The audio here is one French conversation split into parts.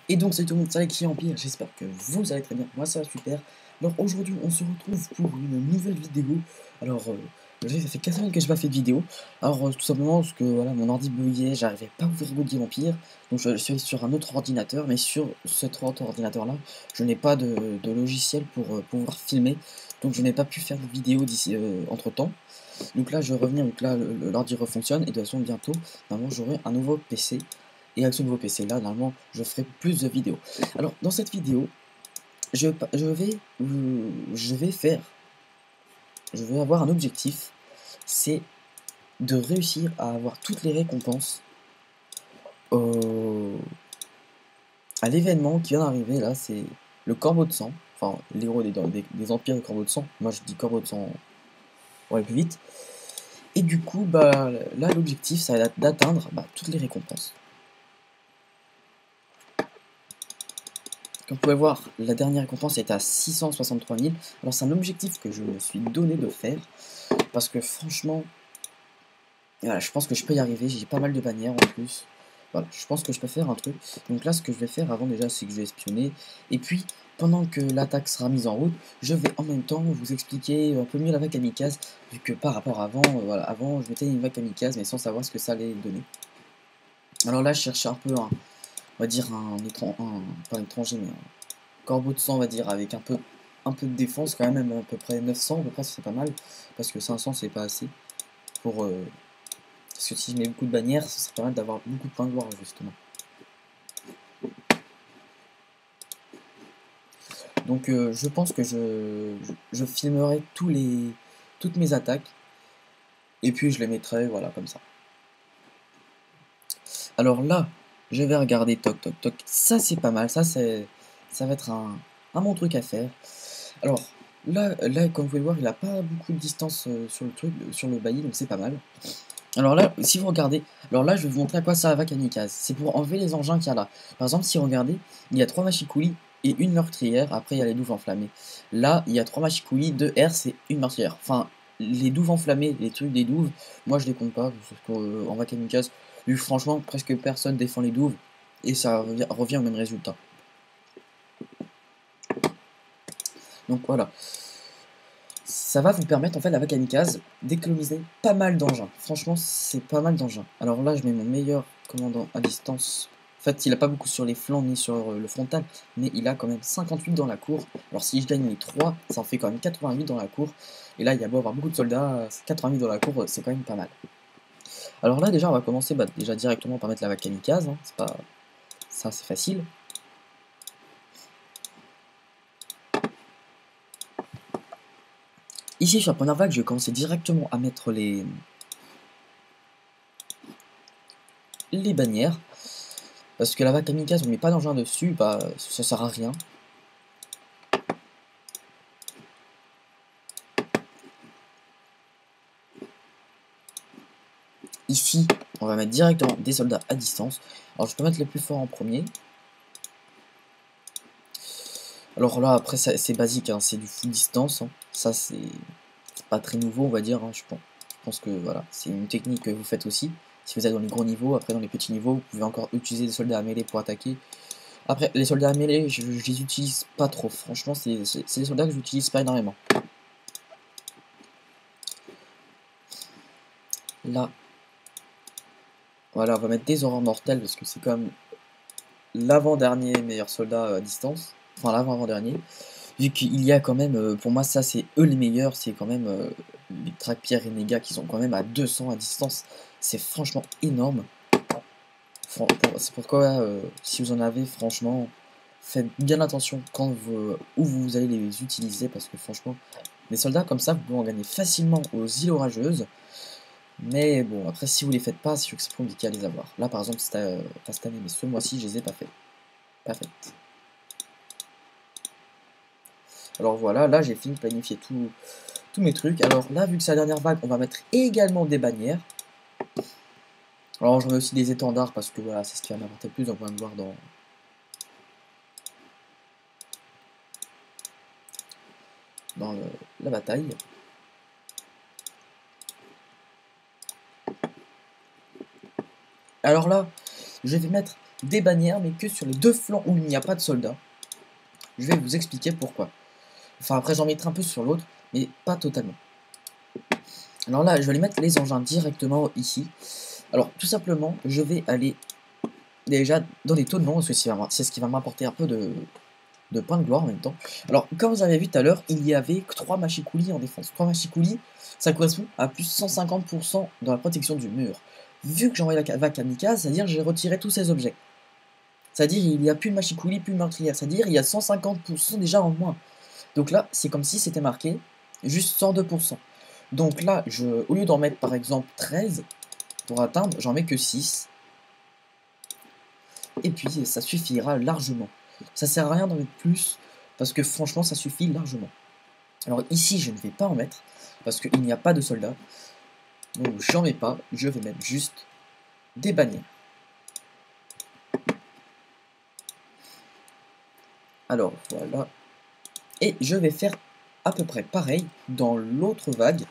Et donc c'est tout le monde, c'est qui Empire, j'espère que vous allez très bien, moi ça va super. Alors aujourd'hui on se retrouve pour une nouvelle vidéo. Alors ça fait 4 semaines que je n'ai pas fait de vidéo. Alors tout simplement parce que voilà, mon ordi buguait, j'arrivais pas à ouvrir Body Empire. Donc je suis allé sur un autre ordinateur, mais sur cet autre ordinateur là, je n'ai pas de logiciel pour pouvoir filmer. Donc je n'ai pas pu faire de vidéo d'ici entre temps. Donc là je vais revenir, donc là l'ordi refonctionne et de toute façon bientôt, normalement j'aurai un nouveau PC. Et avec ce nouveau PC là, normalement, je ferai plus de vidéos. Alors, dans cette vidéo, je vais faire, je vais avoir un objectif, c'est de réussir à avoir toutes les récompenses à l'événement qui vient d'arriver. Là, c'est le corbeau de sang, enfin, l'héros des empires de corbeau de sang. Moi, je dis corbeau de sang pour aller plus vite. Et du coup, bah, là, l'objectif, ça va être d'atteindre toutes les récompenses. Comme vous pouvez voir, la dernière récompense est à 663 000. Alors c'est un objectif que je me suis donné de faire. Parce que franchement, voilà, je pense que je peux y arriver. J'ai pas mal de bannières en plus. Voilà, je pense que je peux faire un truc. Donc là, ce que je vais faire avant déjà, c'est que je vais espionner. Et puis, pendant que l'attaque sera mise en route, je vais en même temps vous expliquer un peu mieux la vague kamikaze. Vu que par rapport à avant, voilà, avant je mettais une vague kamikaze, mais sans savoir ce que ça allait donner. Alors là, je cherchais un peu, on va dire, pas un étranger, mais corbeau de sang, on va dire, avec un peu de défense quand même à peu près 900, à peu près, c'est pas mal, parce que 500 c'est pas assez pour... parce que si je mets beaucoup de bannières, ça serait pas mal d'avoir beaucoup de points de gloire, justement. Donc je pense que je filmerai toutes mes attaques, et puis je les mettrai, voilà, comme ça. Alors là, je vais regarder, toc, toc, toc, ça c'est pas mal, ça va être un bon truc à faire. Alors, là, comme vous pouvez le voir, il n'a pas beaucoup de distance sur le truc, sur le bailli, donc c'est pas mal. Alors là, si vous regardez, alors là, je vais vous montrer à quoi ça va kamikaze. C'est pour enlever les engins qu'il y a là. Par exemple, si vous regardez, il y a 3 machicoulis et une meurtrière. Après, il y a les douves enflammées. Là, il y a 3 machicoulis, 2 herses et une meurtrière. Enfin, les douves enflammées, les trucs des douves, moi je les compte pas, parce qu'en va kamikaze, vu que franchement, presque personne défend les douves, et ça revient au même résultat. Donc voilà. Ça va vous permettre en fait la vague kamikaze d'économiser pas mal d'engins. Franchement, c'est pas mal d'engins. Alors là, je mets mon meilleur commandant à distance. En fait, il a pas beaucoup sur les flancs ni sur le frontal, mais il a quand même 58 dans la cour. Alors si je gagne les 3, ça en fait quand même 88 dans la cour. Et là, il y a beau avoir beaucoup de soldats, 88 dans la cour, c'est quand même pas mal. Alors là, déjà, on va commencer déjà directement par mettre la vague kamikaze. Hein. C'est pas... Ça, c'est facile. Ici, sur la première vague, je vais commencer directement à mettre les bannières. Parce que la vague kamikaze, on met pas d'engin dessus, bah ça sert à rien. Ici, on va mettre directement des soldats à distance. Alors je peux mettre les plus forts en premier. Alors là, après, c'est basique, hein, c'est du full distance. Hein. Ça, c'est pas très nouveau, on va dire. Hein, je pense que voilà, c'est une technique que vous faites aussi. Si vous êtes dans les gros niveaux, après dans les petits niveaux, vous pouvez encore utiliser des soldats à mêlée pour attaquer. Après, les soldats à mêlée, je les utilise pas trop. Franchement, c'est des soldats que j'utilise pas énormément. Là, voilà, on va mettre des horreurs mortelles parce que c'est comme l'avant-dernier meilleur soldat à distance. Enfin, l'avant-avant-dernier. Vu qu'il y a quand même, pour moi, ça c'est eux les meilleurs. C'est quand même les Track-Pierre Renega qui sont quand même à 200 à distance. C'est franchement énorme. C'est pourquoi, si vous en avez, franchement, faites bien attention où vous allez les utiliser. Parce que franchement, des soldats comme ça, vous pouvez en gagner facilement aux îles orageuses. Mais bon, après, si vous les faites pas, c'est sûr que c'est compliqué à les avoir. Là, par exemple, pas cette année, mais ce mois-ci, je les ai pas fait. Pas faites. Alors voilà, là, j'ai fini de planifier tous mes trucs. Alors là, vu que c'est la dernière vague, on va mettre également des bannières. Alors, j'en mets aussi des étendards parce que voilà, c'est ce qui va m'apporter plus de points de gloire dans la bataille. Alors là, je vais mettre des bannières, mais que sur les deux flancs où il n'y a pas de soldats. Je vais vous expliquer pourquoi. Enfin, après, j'en mettrai un peu sur l'autre, mais pas totalement. Alors là, je vais aller mettre les engins directement ici. Alors, tout simplement, je vais aller déjà dans les tonnements, parce que c'est ce qui va m'apporter un peu de points de gloire en même temps. Alors, comme vous avez vu tout à l'heure, il y avait 3 machicoulis en défense. 3 machicoulis, ça correspond à plus 150% dans la protection du mur. Vu que j'ai envoyé la vague kamikaze, c'est-à-dire j'ai retiré tous ces objets. C'est-à-dire il n'y a plus de machicoulis, plus de meurtrière. C'est-à-dire il y a 150% déjà en moins. Donc là, c'est comme si c'était marqué juste 102%. Donc là, au lieu d'en mettre par exemple 13 pour atteindre, j'en mets que 6. Et puis ça suffira largement. Ça sert à rien d'en mettre plus, parce que franchement ça suffit largement. Alors ici je ne vais pas en mettre, parce qu'il n'y a pas de soldats. Donc j'en mets pas, je vais mettre juste des bannières. Alors voilà. Et je vais faire à peu près pareil dans l'autre vague,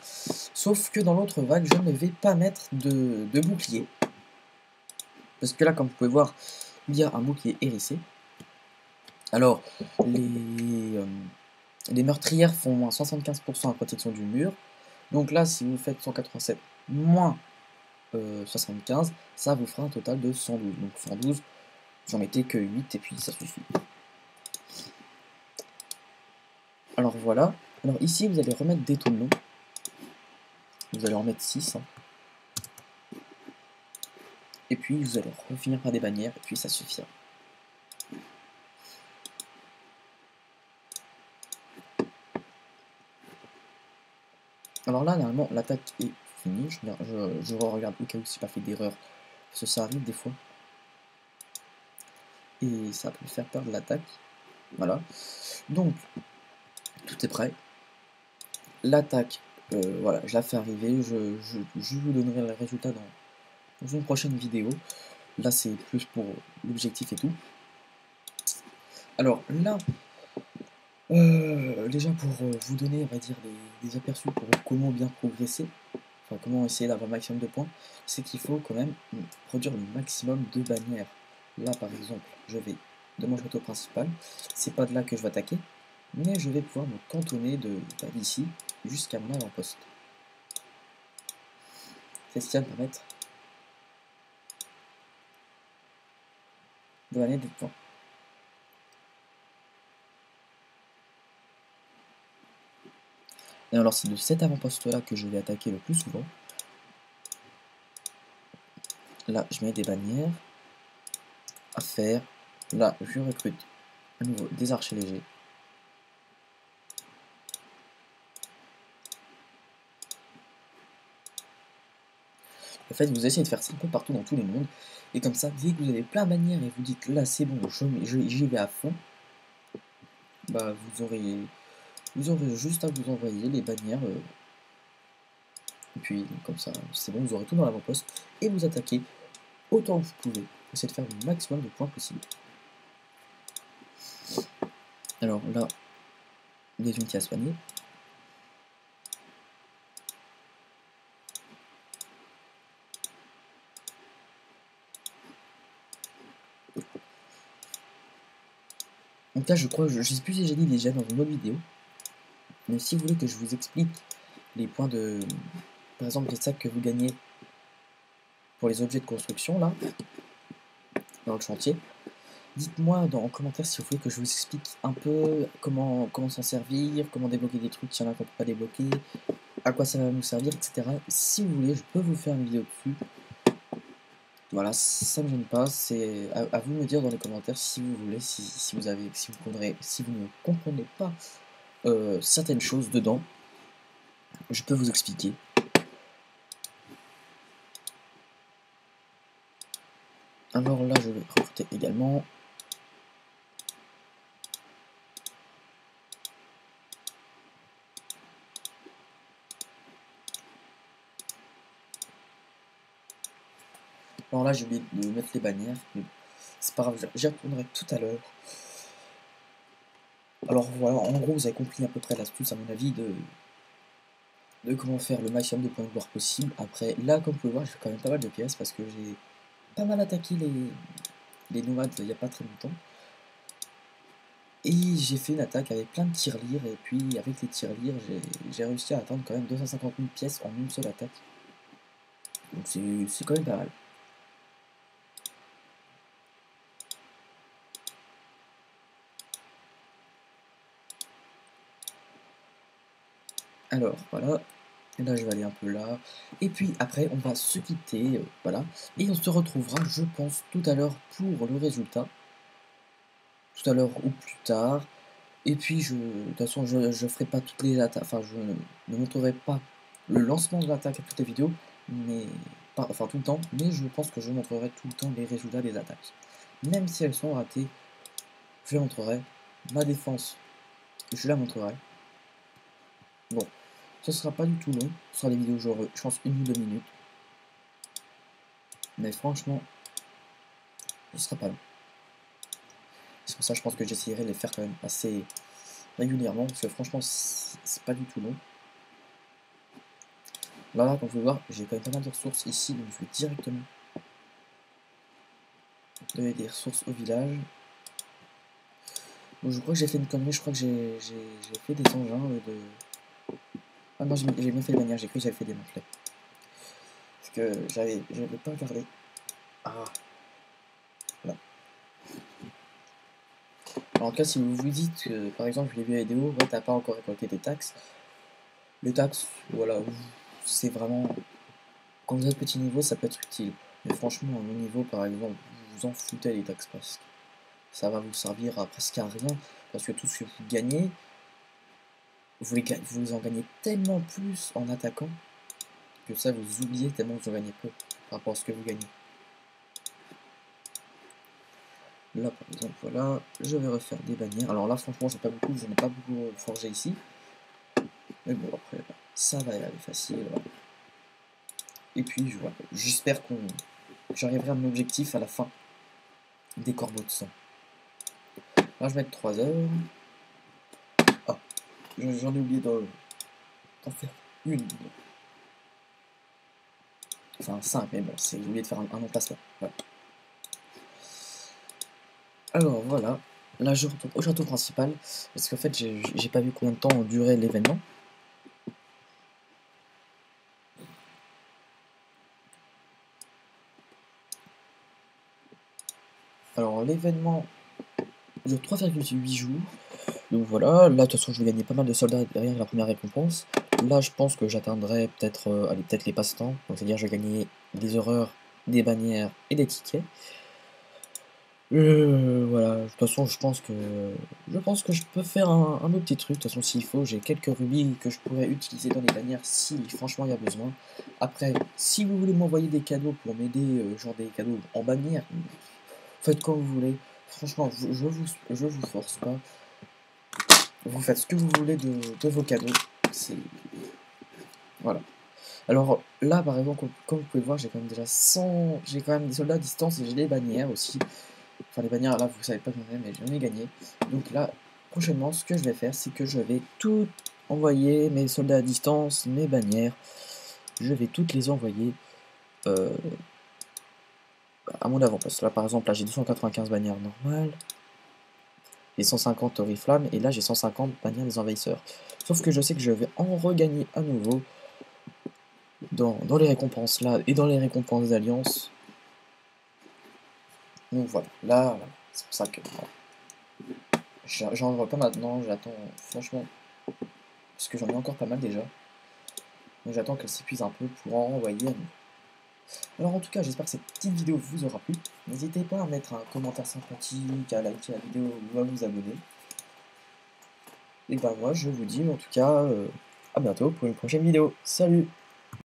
sauf que dans l'autre vague je ne vais pas mettre de bouclier. Parce que là comme vous pouvez voir, il y a un bouclier hérissé. Alors les meurtrières font moins 75% à protection du mur. Donc là, si vous faites 187 moins 75, ça vous fera un total de 112. Donc 112, j'en mettais que 8 et puis ça suffit. Alors voilà. Alors ici, vous allez remettre des tonneaux. Vous allez en mettre 6. Hein. Et puis vous allez finir par des bannières et puis ça suffira. Alors là, normalement, l'attaque est finie. Je regarde au cas où si pas fait d'erreur. Parce que ça arrive des fois. Et ça peut faire perdre l'attaque. Voilà. Donc, tout est prêt. L'attaque, voilà, je la fais arriver. Je vous donnerai le résultat dans une prochaine vidéo. Là, c'est plus pour l'objectif et tout. Alors là, déjà pour vous donner, on va dire, des aperçus pour comment bien progresser, enfin comment essayer d'avoir le maximum de points, c'est qu'il faut quand même produire le maximum de bannières. Là, par exemple, je vais de mon château principal, c'est pas de là que je vais attaquer, mais je vais pouvoir me cantonner d'ici jusqu'à mon avant-poste. C'est ce qui va me permettre de gagner des points. Et alors c'est de cet avant-poste-là que je vais attaquer le plus souvent. Là, je mets des bannières à faire. Là, je recrute à nouveau des archers légers. En fait, vous essayez de faire ça un peu partout dans tous les mondes. Et comme ça, dès que vous avez plein de bannières et vous dites là c'est bon, j'y vais à fond, bah vous aurez juste à vous envoyer les bannières. Et puis comme ça, c'est bon, vous aurez tout dans l'avant-poste. Et vous attaquez autant que vous pouvez. Essayez de faire le maximum de points possible. Alors là, des unités à soigner. Donc là, je crois, je sais plus si j'ai dit déjà dans une autre vidéo, mais si vous voulez que je vous explique les points de, par exemple, les sacs que vous gagnez pour les objets de construction, là, dans le chantier, dites-moi en commentaire si vous voulez que je vous explique un peu comment s'en servir, comment débloquer des trucs s'il y en a qu'on peut pas débloquer, à quoi ça va nous servir, etc. Si vous voulez, je peux vous faire une vidéo dessus. Voilà, ça ne me gêne pas, c'est à vous de me dire dans les commentaires si vous voulez, si vous ne comprenez pas certaines choses dedans, je peux vous expliquer. Alors là, je vais recruter également. Alors là, j'ai oublié de mettre les bannières, mais c'est pas grave, j'y retournerai tout à l'heure. Alors voilà, en gros, vous avez compris à peu près l'astuce, à mon avis, de comment faire le maximum de points de gloire possible. Après, là, comme vous pouvez voir, j'ai quand même pas mal de pièces parce que j'ai pas mal attaqué les nomades il n'y a pas très longtemps. Et j'ai fait une attaque avec plein de tirelires, et puis avec les tirelires, j'ai réussi à atteindre quand même 250 000 pièces en une seule attaque. Donc c'est quand même pas mal. Alors voilà, et là je vais aller un peu là, et puis après on va se quitter, voilà, et on se retrouvera je pense tout à l'heure pour le résultat, tout à l'heure ou plus tard, et puis de toute façon je ferai pas toutes les attaques, enfin je ne montrerai pas le lancement de l'attaque à toutes les vidéos, mais pas, enfin tout le temps, mais je pense que je montrerai tout le temps les résultats des attaques. Même si elles sont ratées, je montrerai ma défense, je la montrerai. Bon. Ce sera pas du tout long, ce sera des vidéos genre, je pense 1 ou 2 minutes. Mais franchement, ce sera pas long. C'est pour ça que je pense que j'essaierai de les faire quand même assez régulièrement, parce que franchement, c'est pas du tout long. Là, comme vous pouvez voir, j'ai quand même pas mal de ressources ici, donc je vais directement donner des ressources au village. Donc, je crois que j'ai fait une connerie, je crois que j'ai fait des engins de... Ah non, j'ai bien fait les bannières, j'ai cru que j'avais fait des mantelets. Parce que j'avais pas regardé. Ah, voilà. Alors, en tout cas, si vous vous dites que, par exemple, j'ai vu la vidéo, ouais, t'as pas encore récolté tes taxes. Les taxes, voilà, c'est vraiment... Quand vous êtes petit niveau, ça peut être utile. Mais franchement, à mon niveau, par exemple, vous vous en foutez les taxes presque. Ça va vous servir à presque à rien, parce que tout ce que vous gagnez, vous en gagnez tellement plus en attaquant, que ça, vous oubliez tellement vous en gagnez peu, par rapport à ce que vous gagnez. Là, par exemple, voilà, je vais refaire des bannières. Alors là, franchement, je n'ai pas beaucoup forgé ici. Mais bon, après, ça va aller facile. Voilà. Et puis, voilà, j'espère que j'arriverai à mon objectif à la fin des corbeaux de sang. Là, je vais mettre 3 heures. Ah, j'en ai oublié d'en faire une. Enfin, 5, mais bon, j'ai oublié de faire un emplacement. Voilà. Alors, voilà. Là, je retourne au château principal. Parce qu'en fait, j'ai pas vu combien de temps durait l'événement. Alors, l'événement dure 3,8 jours. Donc voilà, là de toute façon je vais gagner pas mal de soldats derrière la première récompense. Là je pense que j'atteindrai peut-être peut-être les passe-temps. Donc c'est-à-dire je vais gagner des horreurs, des bannières et des tickets. Voilà, de toute façon je pense que je peux faire un autre petit truc. De toute façon s'il faut, j'ai quelques rubis que je pourrais utiliser dans les bannières si franchement il y a besoin. Après, si vous voulez m'envoyer des cadeaux pour m'aider, genre des cadeaux en bannière, faites comme vous voulez. Franchement, je vous force pas. Vous faites ce que vous voulez de vos cadeaux. Voilà. Alors là, par exemple, comme vous pouvez le voir, j'ai quand même déjà 100... J'ai quand même des soldats à distance et j'ai des bannières aussi. Enfin, les bannières, là, vous savez pas combien, mais j'en ai gagné. Donc là, prochainement, ce que je vais faire, c'est que je vais tout envoyer, mes soldats à distance, mes bannières. Je vais toutes les envoyer à mon avant-poste. Là, par exemple, là, j'ai 295 bannières normales. Et 150 oriflammes, et là j'ai 150 bannières des envahisseurs. Sauf que je sais que je vais en regagner à nouveau dans les récompenses là, et dans les récompenses d'alliance. Donc voilà, là, c'est pour ça que j'en vois pas maintenant, j'attends franchement, parce que j'en ai encore pas mal déjà. Donc j'attends qu'elle s'épuise un peu pour en renvoyer à nouveau. Alors en tout cas, j'espère que cette petite vidéo vous aura plu. N'hésitez pas à mettre un commentaire sympathique, à liker la vidéo ou à vous abonner. Et ben moi je vous dis en tout cas à bientôt pour une prochaine vidéo. Salut!